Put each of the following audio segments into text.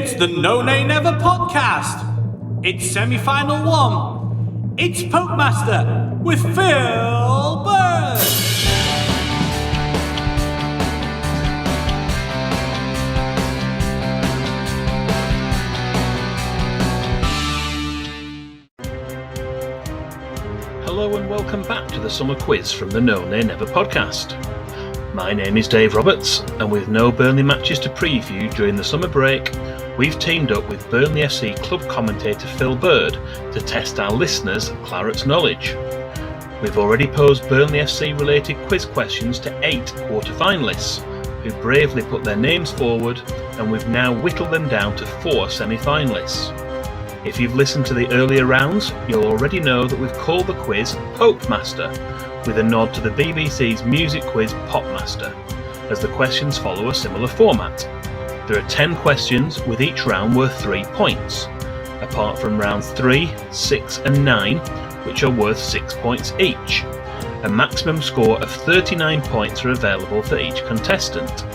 It's the No Nay Never podcast. It's semi-final one. It's Popemaster with Phil Bird. Hello and welcome back to the summer quiz from the No Nay Never podcast. My name is Dave Roberts, and with no Burnley matches to preview during the summer break, we've teamed up with Burnley FC club commentator Phil Bird to test our listeners' Claret's knowledge. We've already posed Burnley FC related quiz questions to 8 quarter-finalists, who bravely put their names forward, and we've now whittled them down to 4 semi-finalists. If you've listened to the earlier rounds, you'll already know that we've called the quiz Popemaster, with a nod to the BBC's music quiz Popemaster, as the questions follow a similar format. There are 10 questions, with each round worth 3 points, apart from rounds 3, 6 and 9, which are worth 6 points each. A maximum score of 39 points are available for each contestant.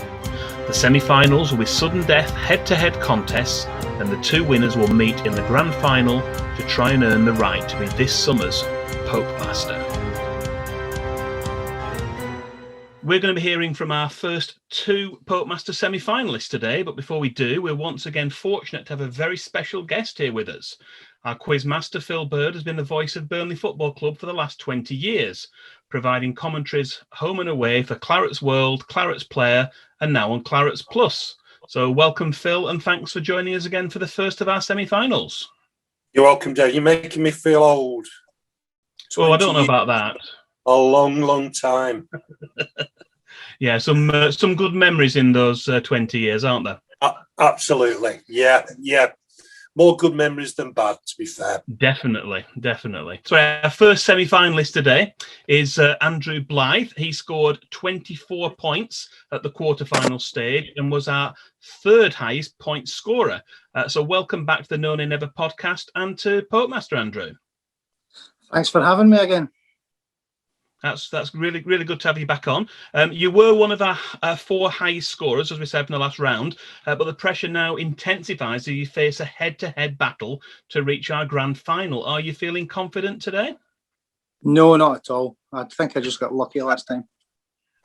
The semi-finals will be sudden death head-to-head contests, and the 2 winners will meet in the grand final to try and earn the right to be this summer's Popemaster. We're going to be hearing from our first 2 Popemaster semi-finalists today, but before we do, we're once again fortunate to have a very special guest here with us. Our quiz master, Phil Bird, has been the voice of Burnley Football Club for the last 20 years, providing commentaries home and away for Claret's World, Claret's Player, and now on Claret's Plus. So welcome, Phil, and thanks for joining us again for the first of our semi-finals. You're welcome, Dave. You're making me feel old. Well, I don't know about that. A long, long time. Yeah, some good memories in those 20 years, aren't there? Absolutely. Yeah. More good memories than bad, to be fair. Definitely. So our first semi-finalist today is Andrew Blythe. He scored 24 points at the quarter-final stage and was our 3rd highest point scorer. So welcome back to the No Nay Never podcast and to Popemaster, Andrew. Thanks for having me again. That's really good to have you back on. You were one of our 4 highest scorers, as we said in the last round, but the pressure now intensifies as you face a head-to-head battle to reach our grand final. Are you feeling confident today? No, not at all. I think I just got lucky last time.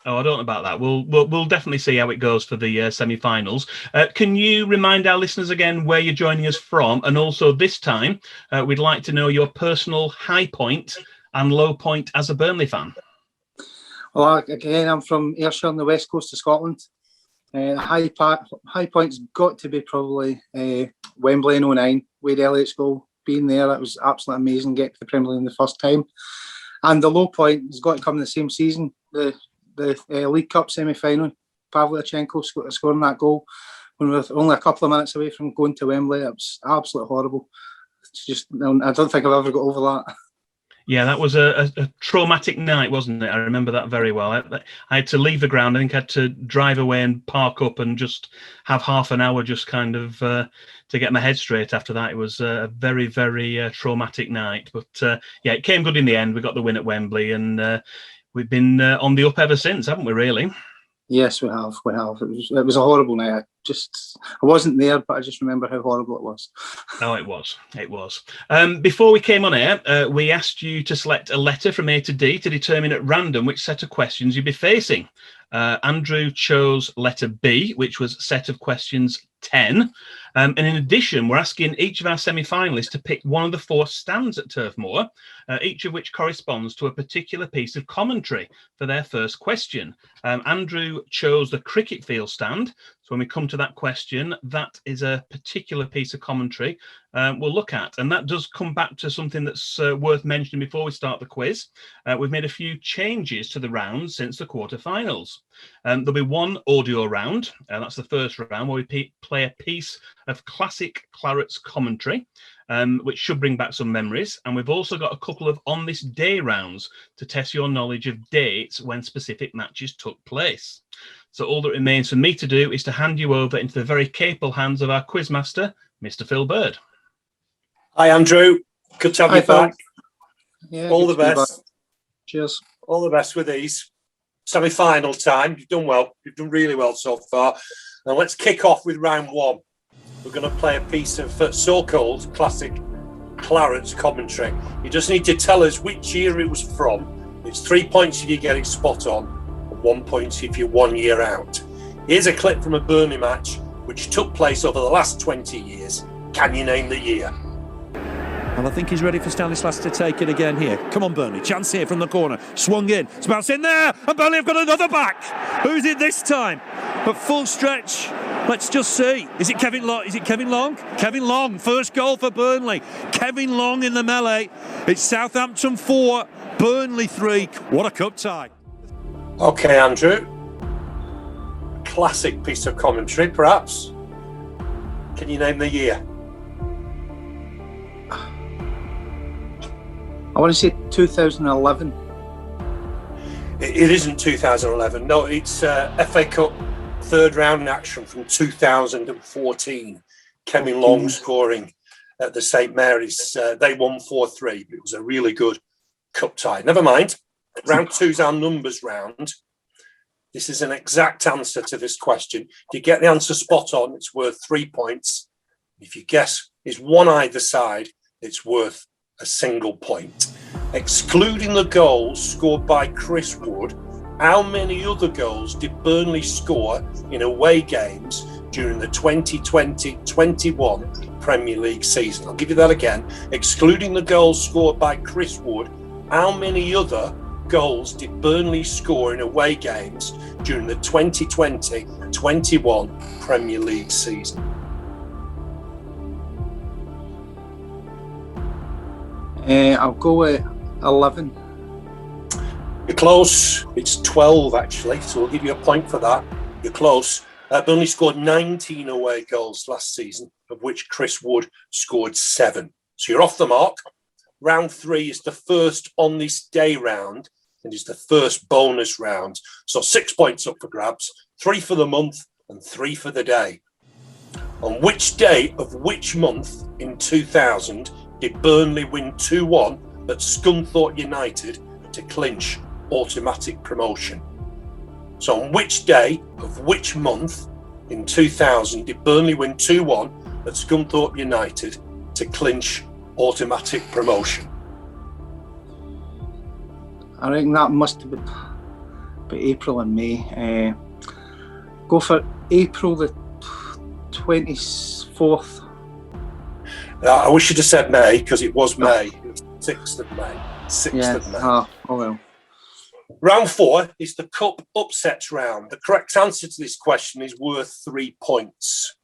Oh, I don't know about that. We'll definitely see how it goes for the semi-finals. Can you remind our listeners again where you're joining us from? And also this time, we'd like to know your personal high point and low point as a Burnley fan. Well, again, I'm from Ayrshire on the west coast of Scotland. High point's got to be probably Wembley in 2009, Wade Elliott's goal. Being there, that was absolutely amazing, getting to the Premier League the first time. And the low point has got to come in the same season, the League Cup semi-final. Pavlyuchenko scoring that goal when we were only a couple of minutes away from going to Wembley. It was absolutely horrible. It's just, I don't think I've ever got over that. Yeah, that was a traumatic night, wasn't it? I remember that very well. I had to leave the ground. I think I had to drive away and park up and just have half an hour just kind of to get my head straight after that. It was a very, very traumatic night. But yeah, it came good in the end. We got the win at Wembley and we've been on the up ever since, haven't we, really? Yes, we have. It was a horrible night. I wasn't there, but I just remember how horrible it was. Oh, it was. Before we came on air, we asked you to select a letter from A to D to determine at random which set of questions you'd be facing. Andrew chose letter B, which was set of questions 10. And in addition, we're asking each of our semi-finalists to pick one of the 4 stands at Turf Moor, each of which corresponds to a particular piece of commentary for their first question. Andrew chose the cricket field stand. So when we come to that question, that is a particular piece of commentary we'll look at. And that does come back to something that's worth mentioning before we start the quiz. We've made a few changes to the rounds since the quarterfinals. There'll be one audio round, and that's the first round, where we play a piece of classic Claret's commentary, which should bring back some memories. And we've also got a couple of on this day rounds to test your knowledge of dates when specific matches took place. So all that remains for me to do is to hand you over into the very capable hands of our quizmaster, Mr. Phil Bird. Hi, Andrew. Good to have you back. Yeah, all the best. Cheers. All the best with these. Semi-final time. You've done well. You've done really well so far. Now let's kick off with round 1. we're going to play a piece of so-called classic Clarets commentary. You just need to tell us which year it was from. It's 3 points if you get it spot on, and 1 point if you're 1 year out. Here's a clip from a Burnley match which took place over the last 20 years. Can you name the year? And I think he's ready for Stanislas to take it again here. Come on, Burnley. Chance here from the corner. Swung in. Spouts in there. And Burnley have got another back. Who's it this time? But full stretch. Let's just see. Is it Kevin Long? Kevin Long. First goal for Burnley. Kevin Long in the melee. It's Southampton 4, Burnley 3. What a cup tie. Okay, Andrew. Classic piece of commentary, perhaps. Can you name the year? I want to say 2011. It isn't 2011. No, it's FA Cup third round action from 2014. Kevin Long scoring at the St Mary's. They won 4-3. It was a really good cup tie. Never mind. Round two's our numbers round. This is an exact answer to this question. If you get the answer spot on, it's worth 3 points. If you guess is one either side, it's worth a single point. Excluding the goals scored by Chris Wood, how many other goals did Burnley score in away games during the 2020-21 Premier League season? I'll give you that again. Excluding the goals scored by Chris Wood, how many other goals did Burnley score in away games during the 2020-21 Premier League season? I'll go with 11. You're close. It's 12 actually, so we'll give you a point for that. You're close. Burnley scored 19 away goals last season, of which Chris Wood scored 7. So you're off the mark. Round 3 is the first on this day round and is the first bonus round. So 6 points up for grabs, 3 for the month and 3 for the day. On which day of which month in 2000 did Burnley win 2-1 at Scunthorpe United to clinch automatic promotion? So on which day of which month in 2000 did Burnley win 2-1 at Scunthorpe United to clinch automatic promotion? I reckon that must have been April and May. Go for April the 24th. I wish you'd have said May, because it was May. It was 6th of May. 6th of May. Oh well. Round 4 is the Cup Upsets round. The correct answer to this question is worth 3 points.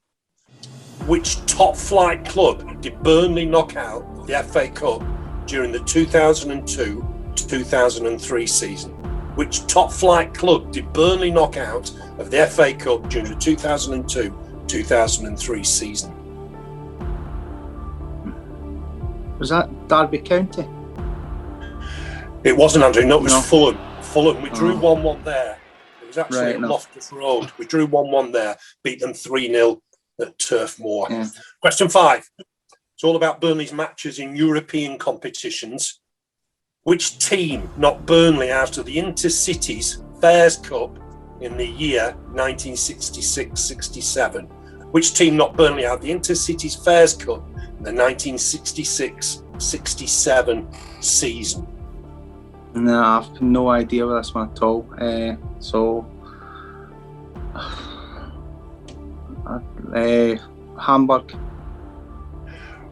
Which top flight club did Burnley knock out the FA Cup during the 2002-2003 season? Which top flight club did Burnley knock out of the FA Cup during the 2002-2003 season? Was that Derby County? It wasn't, Andrew. No, it was No. Fulham. Fulham. We drew 1-1 there. It was actually Right, at no. Loftus Road. We drew 1-1 there, beat them 3-0 at Turf Moor. Yeah. Question 5. It's all about Burnley's matches in European competitions. Which team knocked Burnley out of the Intercities Fairs Cup in the year 1966-67? Which team knocked Burnley out of the Intercities Fairs Cup in the 1966-67 season? No, I've no idea with this one at all. Hamburg.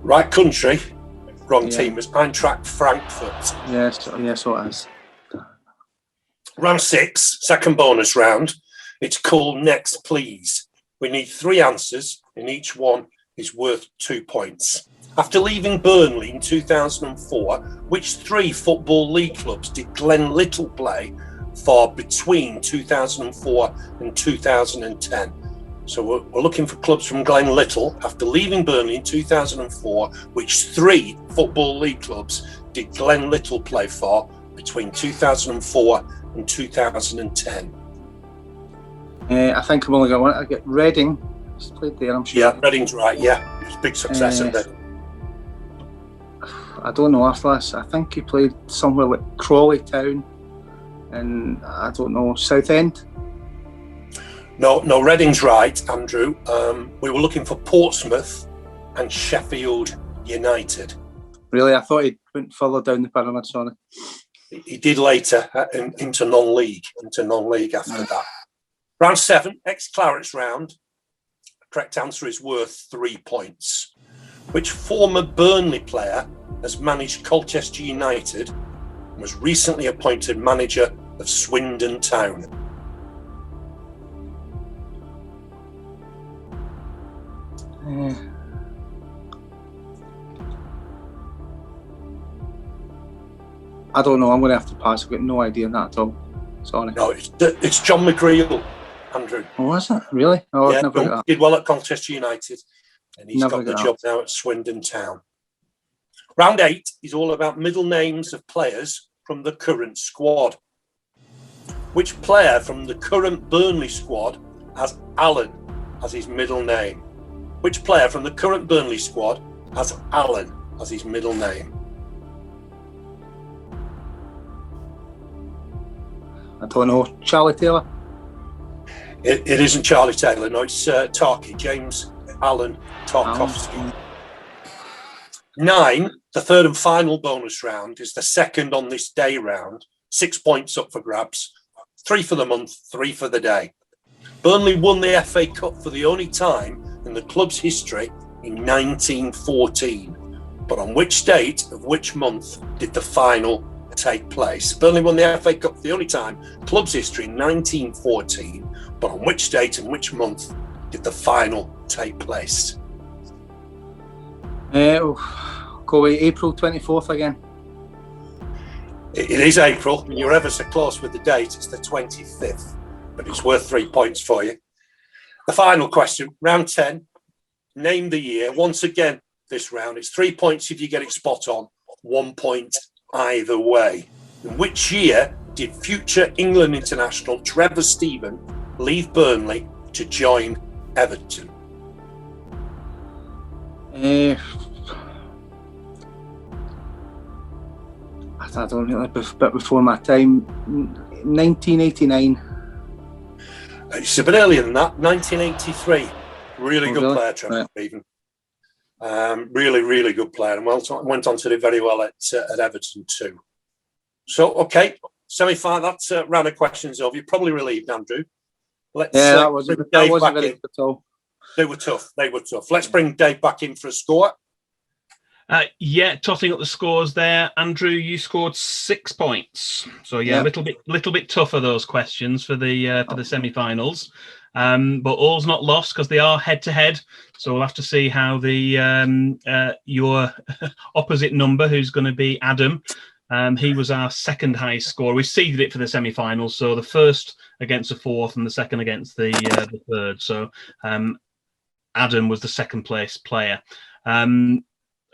Right country, wrong Yeah. team. It's Eintracht Frankfurt. Yes, so it is. Round 6, second bonus round. It's called Next Please. We need 3 answers, and each one is worth 2 points. After leaving Burnley in 2004, which 3 Football League clubs did Glenn Little play for between 2004 and 2010? So we're looking for clubs from Glenn Little. After leaving Burnley in 2004, which 3 Football League clubs did Glenn Little play for between 2004 and 2010? I think I'm only going to want to get Reading. He's played there, I'm sure. Yeah, Reading's right, yeah. It was a big success in there. I don't know after this. I think he played somewhere like Crawley Town and I don't know, Southend. No, Reading's right, Andrew. We were looking for Portsmouth and Sheffield United. Really, I thought he went further down the pyramid, sorry. He did later into non-league after that. Round 7, ex-Clarets round. Correct answer is worth 3 points. Which former Burnley player has managed Colchester United and was recently appointed manager of Swindon Town? I don't know. I'm going to have to pass. I've got no idea on that at all. Sorry. No, it's John McGreal, Andrew. Oh, is it? Really? Oh, Yeah, I've never got that. did well at Colchester United, and he's Never got the got job now at Swindon Town. Round 8 is all about middle names of players from the current squad. Which player from the current Burnley squad has Alan as his middle name? Which player from the current Burnley squad has Alan as his middle name? I don't know. Charlie Taylor? It isn't Charlie Taylor. No, it's Tarky, James Allen Tarkovsky. 9, the third and final bonus round, is the second on this day round. 6 points up for grabs. 3 for the month, 3 for the day. Burnley won the FA Cup for the only time in the club's history in 1914. But on which date of which month did the final take place? Burnley won the FA Cup for the only time, club's history in 1914. But on which date and which month did the final take place? Go with April 24th again. It is April. You're ever so close with the date. It's the 25th, but it's worth 3 points for you. The final question, round 10. Name the year. Once again, this round, it's 3 points if you get it spot on, 1 point either way. In which year did future England international Trevor Steven leave Burnley to join Everton? I don't know, a bit before my time. 1989. It's a bit earlier than that, 1983. Really good Really? player, Trevor Steven. Really good player, and went on to do very well at Everton too. So, okay, semi-final. That's a round of questions over. You're probably relieved, Andrew. That wasn't very good at all. They were tough. Let's bring Dave back in for a score. Totting up the scores there. Andrew, you scored 6 points. So a little bit tougher those questions for the semi-finals. But all's not lost because they are head to head. So we'll have to see how the your opposite number, who's going to be Adam. He was our second highest scorer. We seeded it for the semi-finals, so the first against the fourth and the second against the third. So Adam was the second place player.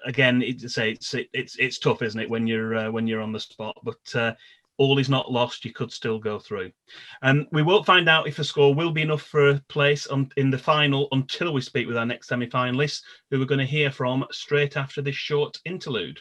Again, it's tough, isn't it, when you're on the spot? But all is not lost. You could still go through. We won't find out if the score will be enough for a place in the final until we speak with our next semi-finalists, who we're going to hear from straight after this short interlude.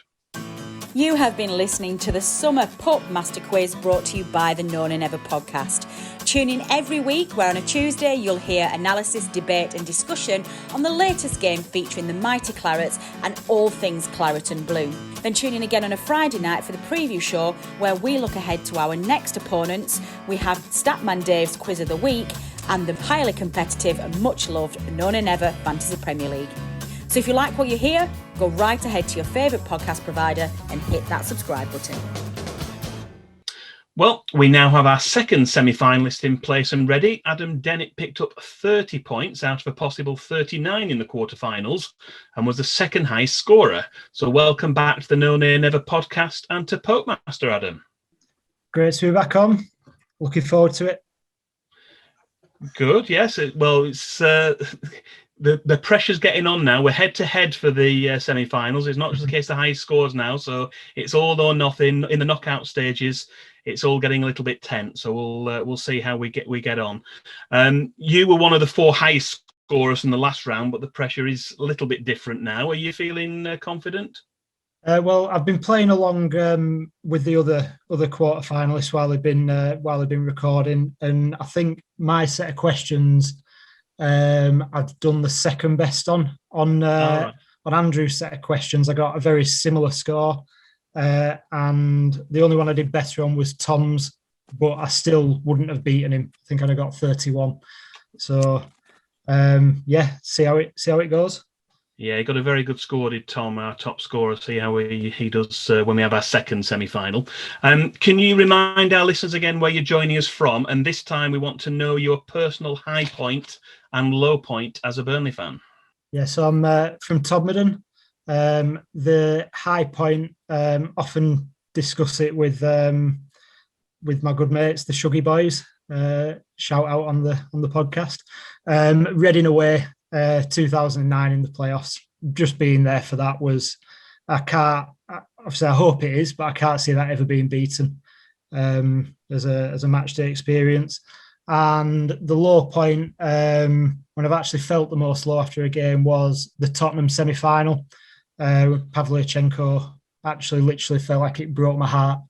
You have been listening to the Summer Popemaster Quiz brought to you by the Known and Never podcast. Tune in every week where on a Tuesday you'll hear analysis, debate and discussion on the latest game featuring the mighty Clarets and all things Claret and Blue. Then tune in again on a Friday night for the preview show where we look ahead to our next opponents. We have Statman Dave's Quiz of the Week and the highly competitive and much loved Known and Never Fantasy Premier League. So if you like what you hear, go right ahead to your favourite podcast provider and hit that subscribe button. Well, we now have our second semi-finalist in place and ready. Adam Dennett picked up 30 points out of a possible 39 in the quarterfinals and was the second highest scorer. So welcome back to the No Nay Never podcast and to Popemaster, Adam. Great to be back on. Looking forward to it. Good, yes. It's the pressure's getting on now. We're head to head for the semi-finals. It's not just the case of high scores now, so it's all or nothing in the knockout stages. It's all getting a little bit tense, so we'll see how we get on. You were one of the 4 highest scorers in the last round, but the pressure is a little bit different now. Are you feeling confident? Well, I've been playing along with the other quarter finalists while they've been recording, and I think my set of questions I've done the second best on Andrew's set of questions. I got a very similar score, and the only one I did better on was Tom's, but I still wouldn't have beaten him. I think I'd have got 31. So see how it goes. Yeah, he got a very good score, did Tom, our top scorer. See how he does when we have our second semi-final. Can you remind our listeners again where you're joining us from? And this time we want to know your personal high point and low point as a Burnley fan. Yeah, so I'm from Todmorden. The high point, often discuss it with my good mates, the Shuggy Boys. Shout out on the podcast. Reading away. 2009 in the playoffs, just being there for that was, obviously I hope it is, but I can't see that ever being beaten as a match day experience. And the low point, when I've actually felt the most low after a game, was the Tottenham semi-final. Pavlyuchenko actually literally felt like it broke my heart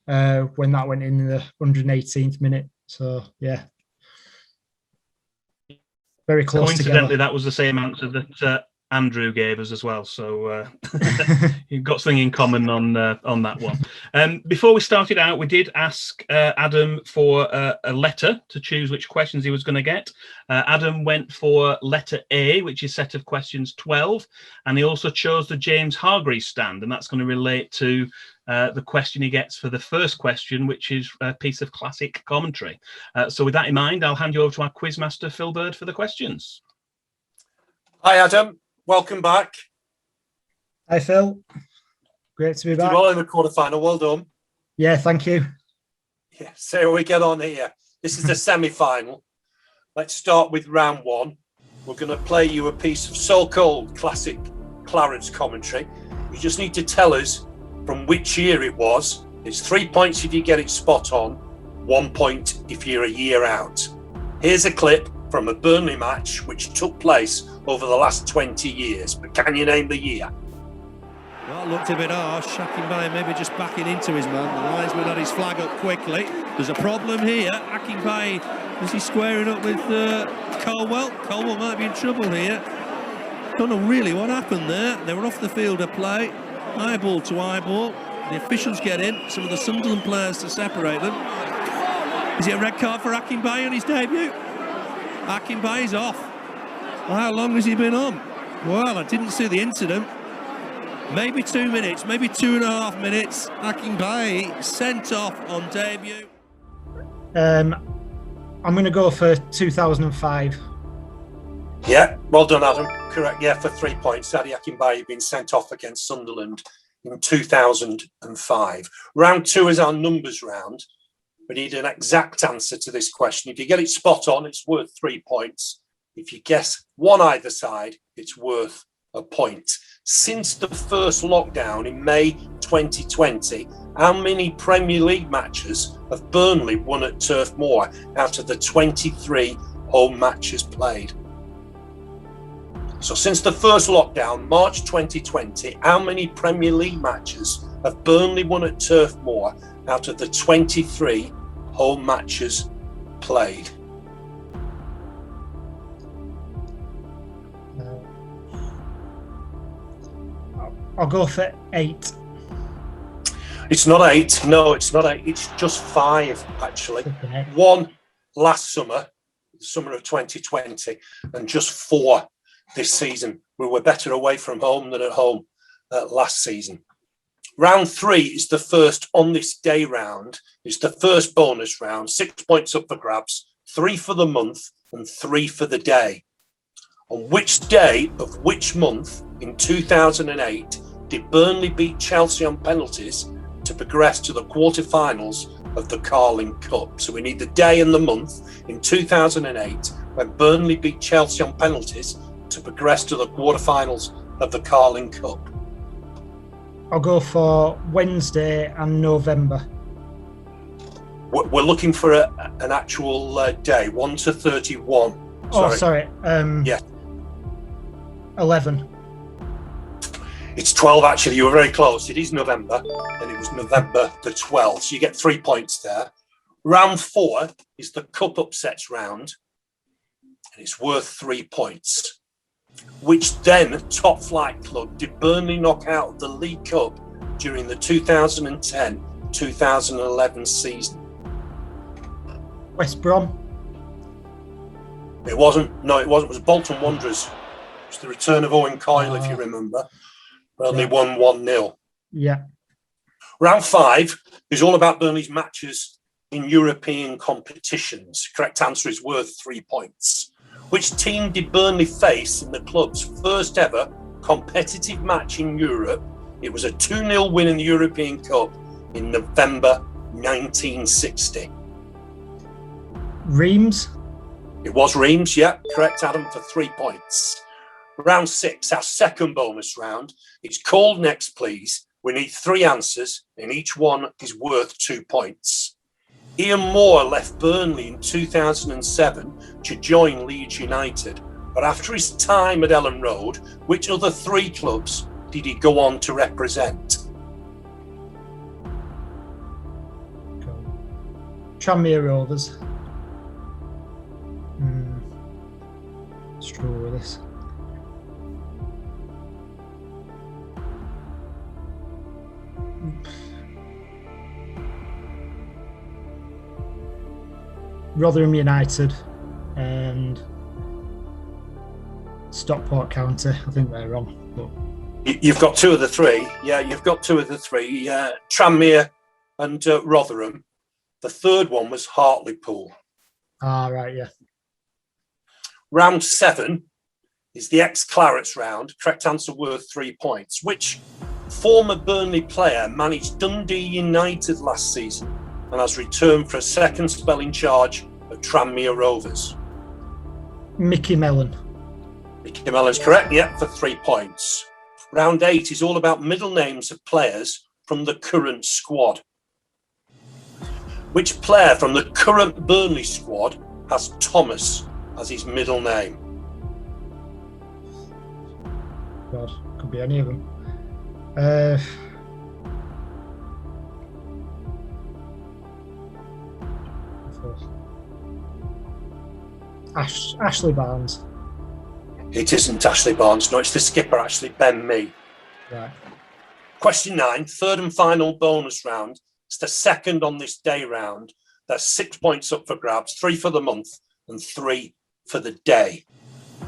when that went in the 118th minute. So yeah, very close. Coincidentally, together. that was the same answer that Andrew gave us as well. So you've got something in common on that one. Before we started out, we did ask Adam for a letter to choose which questions he was going to get. Adam went for letter A, which is set of questions 12, and he also chose the James Hargreaves stand, and that's going to relate to the question he gets for the first question, which is a piece of classic commentary. So with that in mind, I'll hand you over to our quizmaster, Phil Bird, for the questions. Hi, Adam. Welcome back. Hi, Phil. Great to be back. Did well in the quarterfinal. Well done. Yeah, thank you. Yeah, so we get on here. This is the semi-final. Let's start with round one. We're going to play you a piece of so-called classic Clarence commentary. You just need to tell us from which year it was. It's 3 points if you get it spot on, 1 point if you're a year out. Here's a clip from a Burnley match which took place over the last 20 years. But can you name the year? Well, looked a bit harsh. Akinbaye maybe just backing into his man. The linesman had his flag up quickly. There's a problem here. Akinbaye, is he squaring up with Colwell? Colwell might be in trouble here. Don't know really what happened there. They were off the field of play. Eyeball to eyeball. The officials get in. Some of the Sunderland players to separate them. Is it a red card for Akinbaye on his debut? Akinbaye's off. How long has he been on? Well, I didn't see the incident. Maybe 2 minutes, maybe 2.5 minutes. Akinbaye sent off on debut. I'm going to go for 2005. Yeah, well done, Adam. Correct. Yeah, for 3 points. Sadie Akinbaye had been sent off against Sunderland in 2005. Round two is our numbers round. We need an exact answer to this question. If you get it spot on, it's worth 3 points. If you guess one either side, it's worth a point. Since the first lockdown in May 2020, how many Premier League matches have Burnley won at Turf Moor out of the 23 home matches played? So since the first lockdown, March 2020, how many Premier League matches have Burnley won at Turf Moor out of the 23 home matches played? I'll go for 8. It's not 8. No, it's not 8. It's just 5, actually. One last summer, the summer of 2020, and just 4 this season. We were better away from home than at home last season. Round 3 is the first on this day round. It's the first bonus round. 6 points up for grabs, 3 for the month and 3 for the day. On which day of which month in 2008 did Burnley beat Chelsea on penalties to progress to the quarterfinals of the Carling Cup? So we need the day and the month in 2008 when Burnley beat Chelsea on penalties to progress to the quarterfinals of the Carling Cup. I'll go for Wednesday and November. We're looking for an actual day, 1 to 31. Oh, sorry. Yeah. 11. It's 12, actually. You were very close. It is November, and it was November the 12th. So you get 3 points there. Round 4 is the Cup Upsets round, and it's worth 3 points. Which then top flight club did Burnley knock out of the League Cup during the 2010-2011 season? West Brom. It wasn't. No, it wasn't. It was Bolton Wanderers. It was the return of Owen Coyle, if you remember. Burnley won 1-0. Yeah. Round 5 is all about Burnley's matches in European competitions. Correct answer is worth 3 points. Which team did Burnley face in the club's first ever competitive match in Europe? It was a 2-0 win in the European Cup in November 1960. Reims. It was Reims, yeah. Correct, Adam, for 3 points. Round 6, our second bonus round. It's called Next Please. We need 3 answers, and each one is worth 2 points. Ian Moore left Burnley in 2007 to join Leeds United, but after his time at Ellen Road, which other 3 clubs did he go on to represent? Tranmere Rovers. Struggle with this. Rotherham United and Stockport County. I think they're wrong. But... You've got 2 of the 3. Yeah, you've got 2 of the 3. Tranmere and Rotherham. The third one was Hartlepool. Ah, right, yeah. Round 7 is the ex-Clarets round. Correct answer worth 3 points. Which former Burnley player managed Dundee United last season and has returned for a second spell in charge of Tranmere Rovers? Mickey Mellon. Mickey Mellon's correct, yeah, for 3 points. Round 8 is all about middle names of players from the current squad. Which player from the current Burnley squad has Thomas as his middle name? God, could be any of them. Ashley Barnes. It isn't Ashley Barnes, no, it's the skipper, actually, Ben Mee. Right. Question 9, third and final bonus round. It's the second on this day round. There's 6 points up for grabs, 3 for the month and 3 for the day.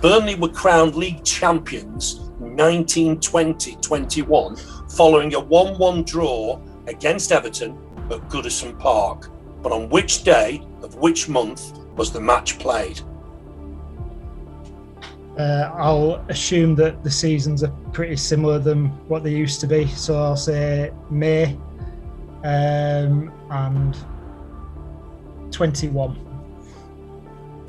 Burnley were crowned league champions in 1920-21 following a 1-1 draw against Everton at Goodison Park. But on which day of which month was the match played? I'll assume that the seasons are pretty similar than what they used to be, so I'll say May and 21.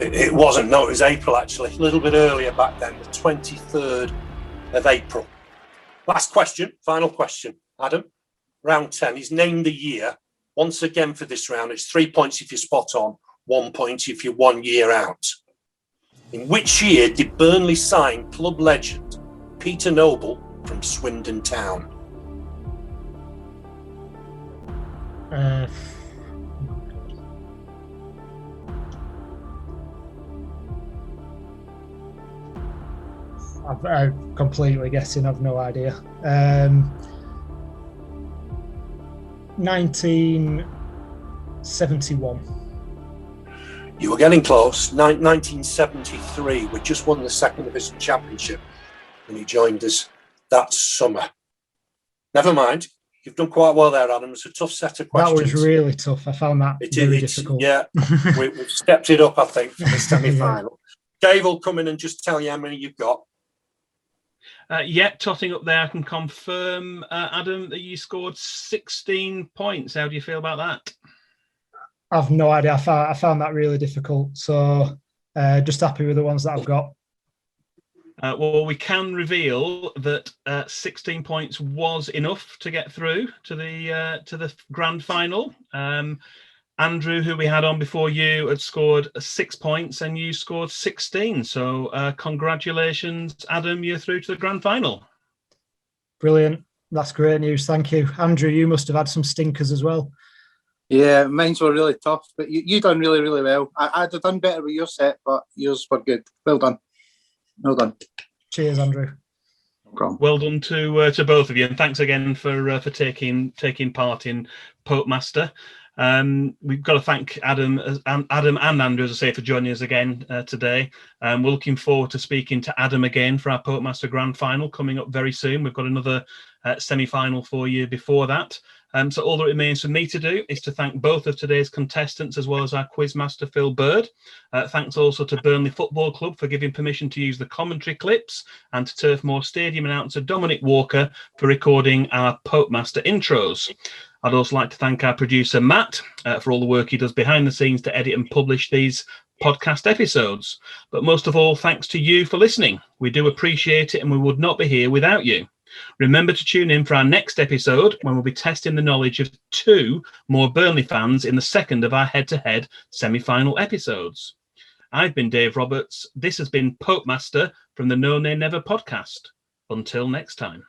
It wasn't, no, it was April actually, a little bit earlier back then, the 23rd of April. Last question, final question, Adam. Round 10 is name the year. Once again for this round, it's 3 points if you're spot on, 1 point if you're 1 year out. In which year did Burnley sign club legend Peter Noble from Swindon Town? I'm completely guessing. I've no idea. 1971. You were getting close. 1973. We just won the second division championship and he joined us that summer. Never mind. You've done quite well there, Adam. It's a tough set of questions. That was really tough. I found that very difficult. Yeah, we've stepped it up, I think, for the semi-final. Dave will come in and just tell you how many you've got. Totting up there, I can confirm, Adam, that you scored 16 points. How do you feel about that? I've no idea. I found that really difficult. So just happy with the ones that I've got. Well, we can reveal that 16 points was enough to get through to the grand final. Andrew, who we had on before you, had scored 6 points and you scored 16. So congratulations, Adam, you're through to the grand final. Brilliant. That's great news. Thank you. Andrew, you must have had some stinkers as well. Yeah, mine were really tough, but you done really, really well. I'd have done better with your set, but yours were good. Well done. Well done. Cheers, Andrew. No problem. Well done to both of you, and thanks again for taking part in Popemaster. We've got to thank Adam and Andrew, as I say, for joining us again today. We're looking forward to speaking to Adam again for our Popemaster Grand Final coming up very soon. We've got another semi-final for you before that. So all that remains for me to do is to thank both of today's contestants as well as our quizmaster Phil Bird. Thanks also to Burnley Football Club for giving permission to use the commentary clips, and to Turf Moor Stadium announcer Dominic Walker for recording our Popemaster intros. I'd also like to thank our producer Matt for all the work he does behind the scenes to edit and publish these podcast episodes. But most of all, thanks to you for listening. We do appreciate it, and we would not be here without you. Remember to tune in for our next episode, when we'll be testing the knowledge of 2 more Burnley fans in the second of our head-to-head semi-final episodes. I've been Dave Roberts. This has been Popemaster from the No Nay Never podcast. Until next time.